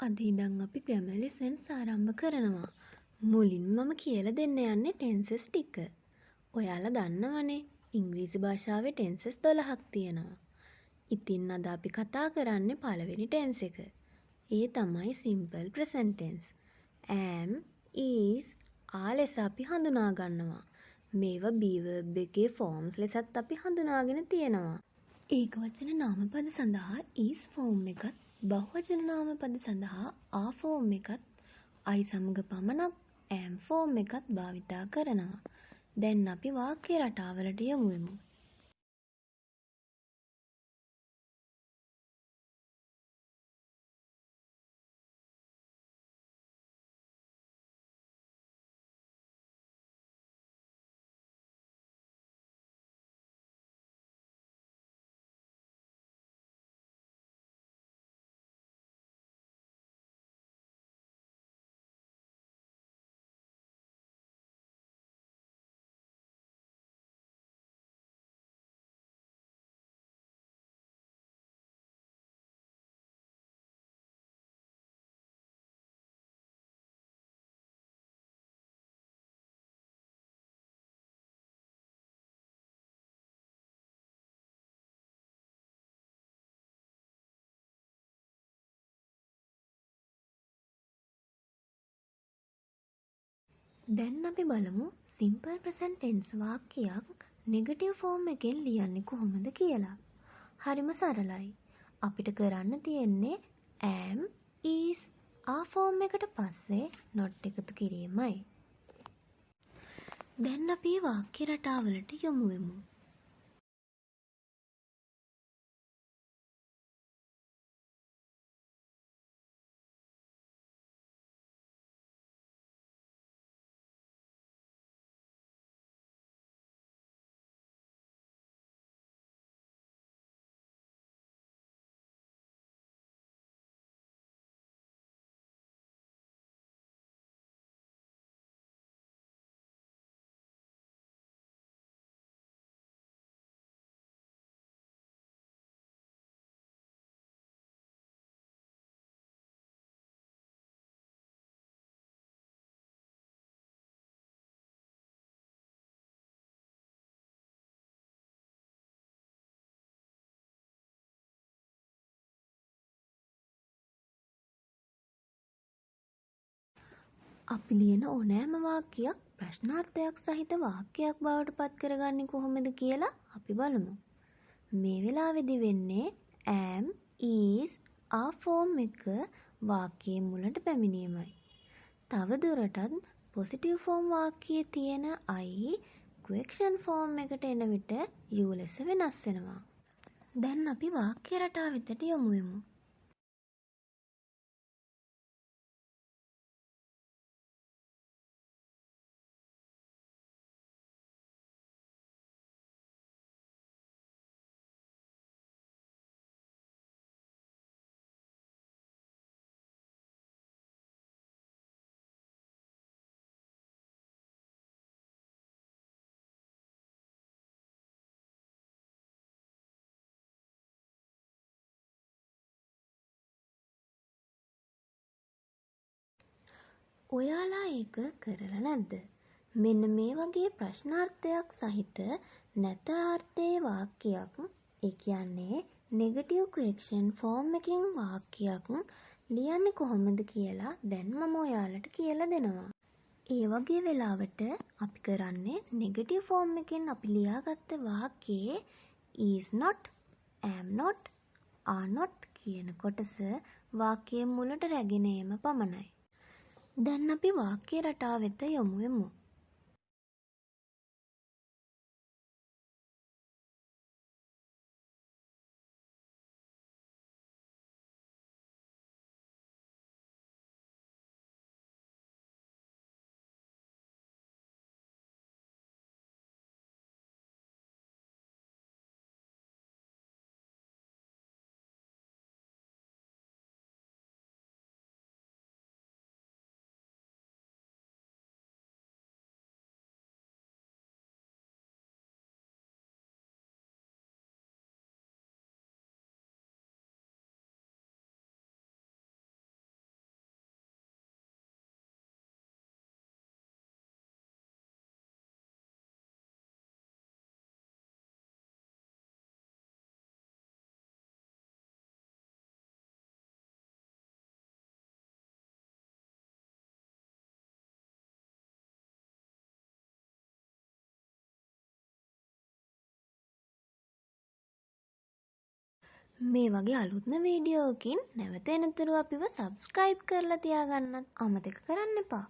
අද ඉඳන් අපි ග්‍රැමර් ලෙසන්ස් ආරම්භ කරනවා. මුලින්ම මම කියලා දෙන්න යන්නේ ටෙන්සස් ටික. ඔයාලා දන්නවනේ ඉංග්‍රීසි භාෂාවේ ටෙන්සස් 12ක් තියෙනවා. ඉතින් අද අපි කතා කරන්නේ පළවෙනි ටෙන්ස් එක. ඒ තමයි simple present tense. am, is, are ලෙස අපි හඳුනා ගන්නවා. මේවා be verb එකේ ෆෝම්ස් ලෙසත් අපි හඳුනාගෙන තියෙනවා. ඒකවචන නාමපද සඳහා is ෆෝම් එකත්, බහුවචන නාමපද සඳහා are ෆෝම් එකත්, I සමග පමණක් am ෆෝම් එකත් භාවිතා කරනවා. දැන් අපි වාක්‍ය රටාවලට යමු වෙමු. දැන් අපි බලමු සිම්පල් ප්‍රසන්ට් ටෙන්ස් වාක්‍යයක් නෙගටිව් ෆෝම් එකෙන් ලියන්නේ කොහොමද කියලා. හරිම සරලයි. අපිට කරන්න තියෙන්නේ am, is, are ෆෝම් එකට පස්සේ not එකතු කිරීමයි. දැන් අපි වාක්‍ය රටාවලට යමු වෙමු. අපි ලියන ඕනෑම වාක්‍යයක් ප්‍රශ්නාර්ථයක් සහිත වාක්‍යයක් බවට පත් කරගන්නේ කොහොමද කියලා අපි බලමු. මේ වෙලාවේදී වෙන්නේ am, is, are ෆෝම් එක වාක්‍යයේ මුලට පැමිණීමයි. තව දුරටත් පොසිටිව් ෆෝම් වාක්‍යයේ තියෙන I ක්වෙක්ෂන් ෆෝම් එකට එන විට you ලෙස වෙනස් වෙනවා. දැන් අපි වාක්‍ය රටාව වෙතට යමු වෙමු. ඔයාලා ඒක කරලා නැද්ද? මෙන්න මේ වගේ ප්‍රශ්නාර්ථයක් සහිත නැත අර්ථයේ වාක්‍යයක්, ඒ කියන්නේ නෙගටිව් ක්වෙක්ෂන් ෆෝම් එකකින් වාක්‍යයක් ලියන්නේ කොහොමද කියලා දැන් මම ඔයාලට කියලා දෙනවා. ඒ වගේ වෙලාවට අපි කරන්නේ නෙගටිව් ෆෝම් එකෙන් අපි ලියාගත්ත වාක්‍යයේ is not, am not, are not කියන කොටස වාක්‍යයේ මුලට රැගෙන ඒම පමණයි. දැන් අපි වාක්‍ය රටාව වෙත යමු වෙමු. මේ වගේ අලුත්ම වීඩියෝකින් නැවත එනතුරු අපිව සබස්ක්‍රයිබ් කරලා තියාගන්නත් අමතක කරන්න එපා.